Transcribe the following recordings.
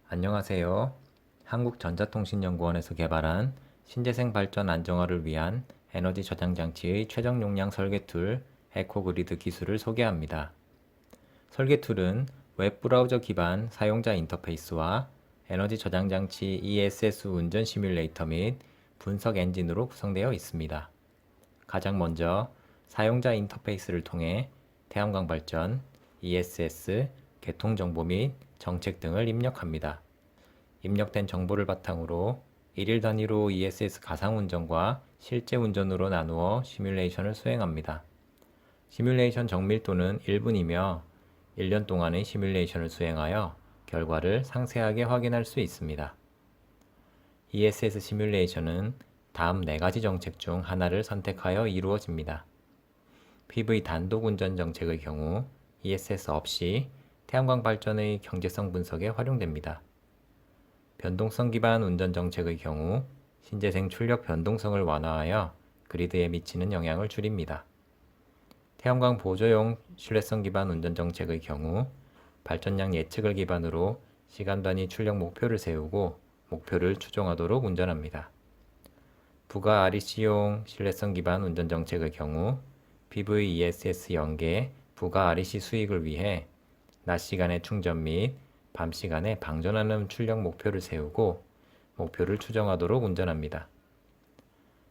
안녕하세요. 한국전자통신연구원에서 개발한 신재생 발전 안정화를 위한 에너지 저장 장치의 최적 용량 설계 툴 에코그리드 기술을 소개합니다. 설계 툴은 웹브라우저 기반 사용자 인터페이스와 에너지 저장 장치 ESS 운전 시뮬레이터 및 분석 엔진으로 구성되어 있습니다. 가장 먼저 사용자 인터페이스를 통해 태양광 발전, ESS, 개통 정보 및 정책 등을 입력합니다. 입력된 정보를 바탕으로 일일 단위로 ESS 가상 운전과 실제 운전으로 나누어 시뮬레이션을 수행합니다. 시뮬레이션 정밀도는 1분이며 1년 동안의 시뮬레이션을 수행하여 결과를 상세하게 확인할 수 있습니다. ESS 시뮬레이션은 다음 4가지 정책 중 하나를 선택하여 이루어집니다. PV 단독 운전 정책의 경우 ESS 없이 태양광 발전의 경제성 분석에 활용됩니다. 변동성 기반 운전 정책의 경우 신재생 출력 변동성을 완화하여 그리드에 미치는 영향을 줄입니다. 태양광 보조용 신뢰성 기반 운전 정책의 경우 발전량 예측을 기반으로 시간 단위 출력 목표를 세우고 목표를 추종하도록 운전합니다. 부가 REC용 신뢰성 기반 운전 정책의 경우 PV-ESS 연계 부가 REC 수익을 위해 낮 시간에 충전 및 밤 시간에 방전하는 출력 목표를 세우고 목표를 추정하도록 운전합니다.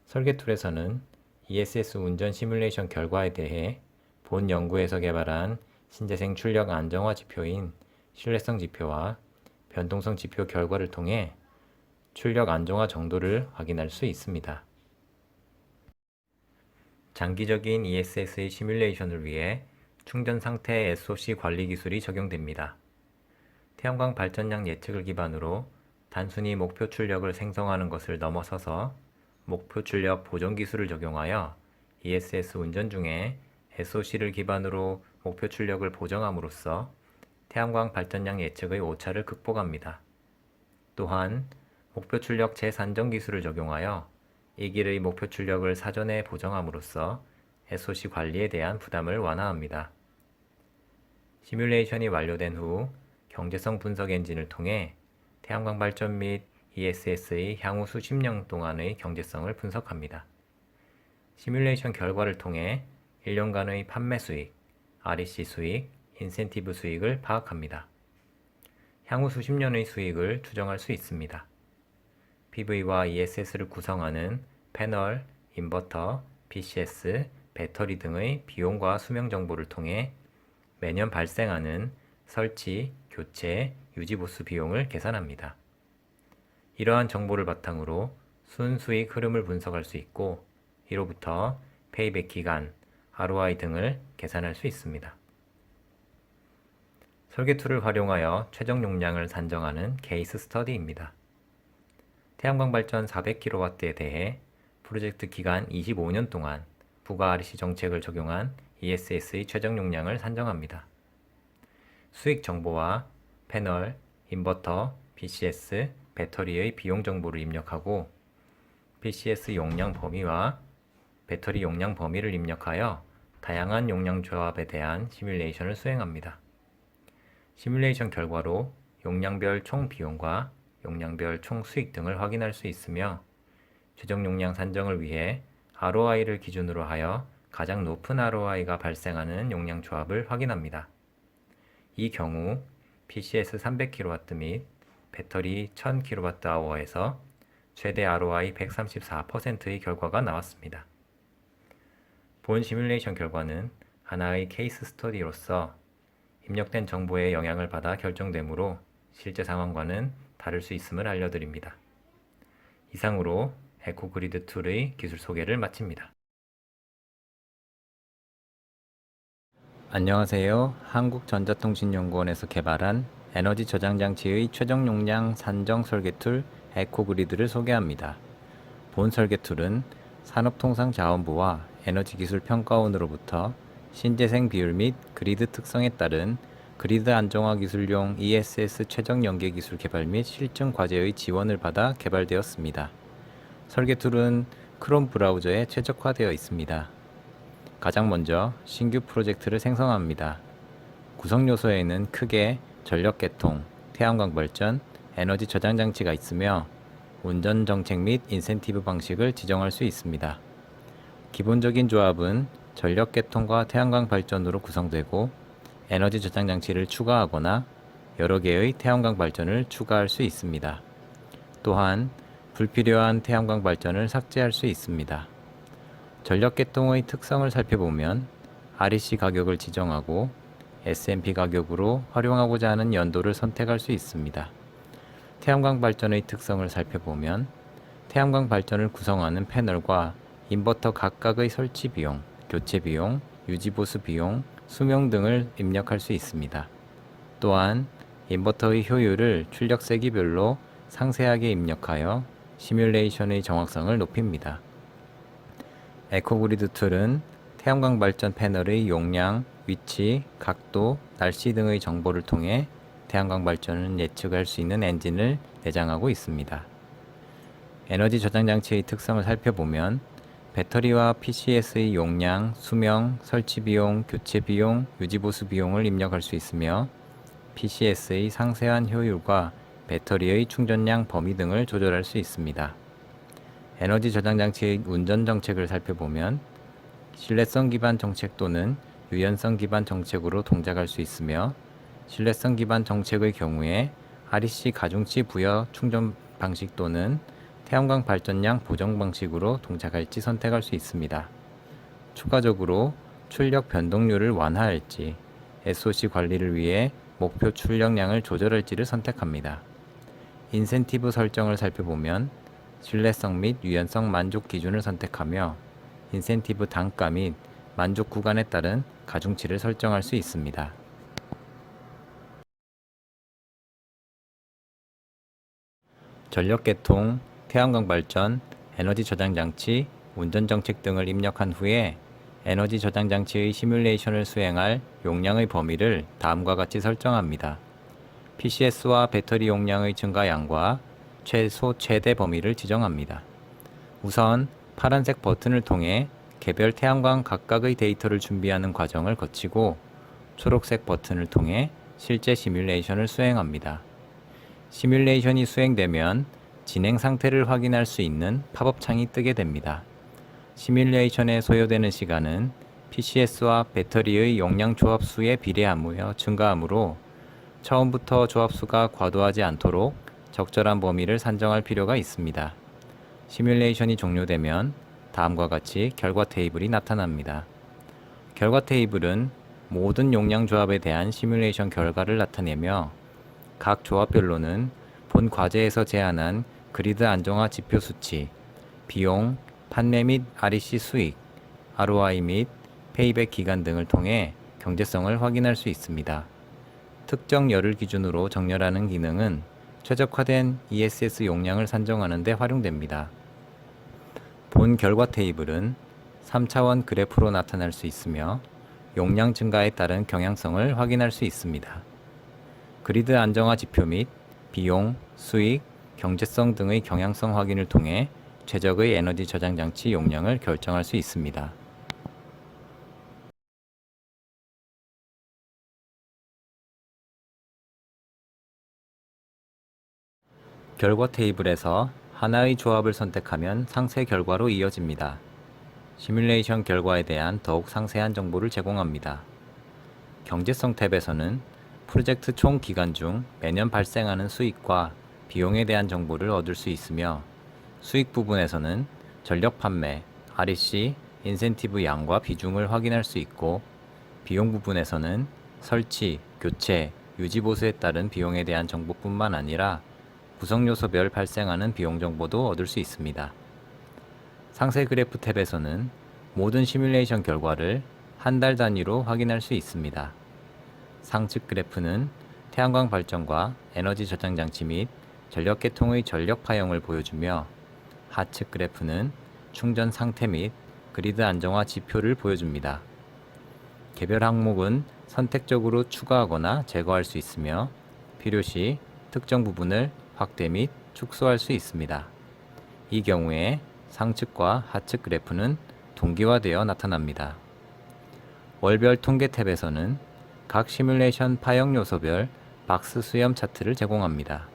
설계 툴에서는 ESS 운전 시뮬레이션 결과에 대해 본 연구에서 개발한 신재생 출력 안정화 지표인 신뢰성 지표와 변동성 지표 결과를 통해 출력 안정화 정도를 확인할 수 있습니다. 장기적인 ESS의 시뮬레이션을 위해 충전 상태 SOC 관리 기술이 적용됩니다. 태양광 발전량 예측을 기반으로 단순히 목표 출력을 생성하는 것을 넘어서서 목표 출력 보정 기술을 적용하여 ESS 운전 중에 SOC를 기반으로 목표 출력을 보정함으로써 태양광 발전량 예측의 오차를 극복합니다. 또한 목표 출력 재산정 기술을 적용하여 이 길의 목표 출력을 사전에 보정함으로써 SOC 관리에 대한 부담을 완화합니다. 시뮬레이션이 완료된 후 경제성 분석 엔진을 통해 태양광 발전 및 ESS의 향후 수십 년 동안의 경제성을 분석합니다. 시뮬레이션 결과를 통해 1년간의 판매 수익, REC 수익, 인센티브 수익을 파악합니다. 향후 수십 년의 수익을 추정할 수 있습니다. PV와 ESS를 구성하는 패널, 인버터, BCS, 배터리 등의 비용과 수명 정보를 통해 매년 발생하는 설치, 교체, 유지 보수 비용을 계산합니다. 이러한 정보를 바탕으로 순수익 흐름을 분석할 수 있고 이로부터 페이백 기간, ROI 등을 계산할 수 있습니다. 설계 툴을 활용하여 최적 용량을 산정하는 케이스 스터디입니다. 태양광 발전 400kW에 대해 프로젝트 기간 25년 동안 부가 REC 정책을 적용한 ESS의 최적 용량을 산정합니다. 수익 정보와 패널, 인버터, BCS, 배터리의 비용 정보를 입력하고 BCS 용량 범위와 배터리 용량 범위를 입력하여 다양한 용량 조합에 대한 시뮬레이션을 수행합니다. 시뮬레이션 결과로 용량별 총 비용과 용량별 총 수익 등을 확인할 수 있으며 최종 용량 산정을 위해 ROI를 기준으로 하여 가장 높은 ROI가 발생하는 용량 조합을 확인합니다. 이 경우 PCS 300kW 및 배터리 1000kWh에서 최대 ROI 134%의 결과가 나왔습니다. 본 시뮬레이션 결과는 하나의 케이스 스터디로서 입력된 정보에 영향을 받아 결정되므로 실제 상황과는 다를 수 있음을 알려드립니다. 이상으로 에코그리드 툴의 기술 소개를 마칩니다. 안녕하세요. 한국전자통신연구원에서 개발한 에너지 저장 장치의 최적 용량 산정 설계 툴 에코그리드를 소개합니다. 본 설계 툴은 산업통상자원부와 에너지기술평가원으로부터 신재생 비율 및 그리드 특성에 따른 그리드 안정화 기술용 ESS 최적 연계 기술 개발 및 실증 과제의 지원을 받아 개발되었습니다. 설계 툴은 크롬 브라우저에 최적화되어 있습니다. 가장 먼저 신규 프로젝트를 생성합니다. 구성 요소에는 크게 전력 개통, 태양광 발전, 에너지 저장 장치가 있으며 운전 정책 및 인센티브 방식을 지정할 수 있습니다. 기본적인 조합은 전력 개통과 태양광 발전으로 구성되고 에너지 저장 장치를 추가하거나 여러 개의 태양광 발전을 추가할 수 있습니다. 또한 불필요한 태양광 발전을 삭제할 수 있습니다. 전력 개통의 특성을 살펴보면 REC 가격을 지정하고 S&P 가격으로 활용하고자 하는 연도를 선택할 수 있습니다. 태양광 발전의 특성을 살펴보면 태양광 발전을 구성하는 패널과 인버터 각각의 설치 비용, 교체 비용, 유지 보수 비용, 수명 등을 입력할 수 있습니다. 또한 인버터의 효율을 출력 세기별로 상세하게 입력하여 시뮬레이션의 정확성을 높입니다. 에코그리드 툴은 태양광 발전 패널의 용량, 위치, 각도, 날씨 등의 정보를 통해 태양광 발전을 예측할 수 있는 엔진을 내장하고 있습니다. 에너지 저장 장치의 특성을 살펴보면 배터리와 PCS의 용량, 수명, 설치 비용, 교체 비용, 유지 보수 비용을 입력할 수 있으며 PCS의 상세한 효율과 배터리의 충전량 범위 등을 조절할 수 있습니다. 에너지 저장 장치의 운전 정책을 살펴보면 신뢰성 기반 정책 또는 유연성 기반 정책으로 동작할 수 있으며 신뢰성 기반 정책의 경우에 REC 가중치 부여 충전 방식 또는 태양광 발전량 보정 방식으로 동작할지 선택할 수 있습니다. 추가적으로 출력 변동률을 완화할지 SOC 관리를 위해 목표 출력량을 조절할지를 선택합니다. 인센티브 설정을 살펴보면 신뢰성 및 유연성 만족 기준을 선택하며 인센티브 단가 및 만족 구간에 따른 가중치를 설정할 수 있습니다. 전력 개통, 태양광 발전, 에너지 저장 장치, 운전 정책 등을 입력한 후에 에너지 저장 장치의 시뮬레이션을 수행할 용량의 범위를 다음과 같이 설정합니다. PCS와 배터리 용량의 증가량과 최소 최대 범위를 지정합니다. 우선 파란색 버튼을 통해 개별 태양광 각각의 데이터를 준비하는 과정을 거치고 초록색 버튼을 통해 실제 시뮬레이션을 수행합니다. 시뮬레이션이 수행되면 진행 상태를 확인할 수 있는 팝업 창이 뜨게 됩니다. 시뮬레이션에 소요되는 시간은 PCS와 배터리의 용량 조합수에 비례하며 증가하므로 처음부터 조합수가 과도하지 않도록 적절한 범위를 산정할 필요가 있습니다. 시뮬레이션이 종료되면 다음과 같이 결과 테이블이 나타납니다. 결과 테이블은 모든 용량 조합에 대한 시뮬레이션 결과를 나타내며 각 조합별로는 본 과제에서 제안한 그리드 안정화 지표 수치, 비용, 판매 및 REC 수익, ROI 및 페이백 기간 등을 통해 경제성을 확인할 수 있습니다. 특정 열을 기준으로 정렬하는 기능은 최적화된 ESS 용량을 산정하는 데 활용됩니다. 본 결과 테이블은 3차원 그래프로 나타날 수 있으며 용량 증가에 따른 경향성을 확인할 수 있습니다. 그리드 안정화 지표 및 비용, 수익, 경제성 등의 경향성 확인을 통해 최적의 에너지 저장 장치 용량을 결정할 수 있습니다. 결과 테이블에서 하나의 조합을 선택하면 상세 결과로 이어집니다. 시뮬레이션 결과에 대한 더욱 상세한 정보를 제공합니다. 경제성 탭에서는 프로젝트 총 기간 중 매년 발생하는 수익과 비용에 대한 정보를 얻을 수 있으며 수익 부분에서는 전력 판매, REC, 인센티브 양과 비중을 확인할 수 있고 비용 부분에서는 설치, 교체, 유지 보수에 따른 비용에 대한 정보뿐만 아니라 구성 요소별 발생하는 비용 정보도 얻을 수 있습니다. 상세 그래프 탭에서는 모든 시뮬레이션 결과를 한 달 단위로 확인할 수 있습니다. 상측 그래프는 태양광 발전과 에너지 저장 장치 및 전력 계통의 전력 파형을 보여주며 하측 그래프는 충전 상태 및 그리드 안정화 지표를 보여줍니다. 개별 항목은 선택적으로 추가하거나 제거할 수 있으며 필요시 특정 부분을 확대 및 축소할 수 있습니다. 이 경우에 상측과 하측 그래프는 동기화되어 나타납니다. 월별 통계 탭에서는 각 시뮬레이션 파형 요소별 박스 수렴 차트를 제공합니다.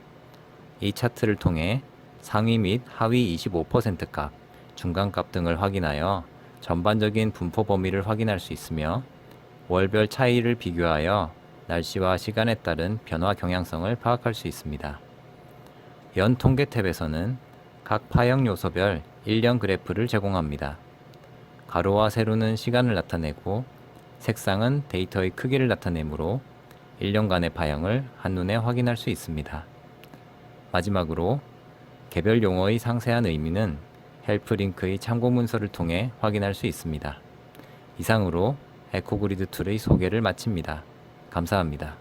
이 차트를 통해 상위 및 하위 25% 값, 중간값 등을 확인하여 전반적인 분포 범위를 확인할 수 있으며 월별 차이를 비교하여 날씨와 시간에 따른 변화 경향성을 파악할 수 있습니다. 연 통계 탭에서는 각 파형 요소별 일련 그래프를 제공합니다. 가로와 세로는 시간을 나타내고 색상은 데이터의 크기를 나타내므로 1년간의 파형을 한눈에 확인할 수 있습니다. 마지막으로 개별 용어의 상세한 의미는 헬프 링크의 참고 문서를 통해 확인할 수 있습니다. 이상으로 에코그리드 툴의 소개를 마칩니다. 감사합니다.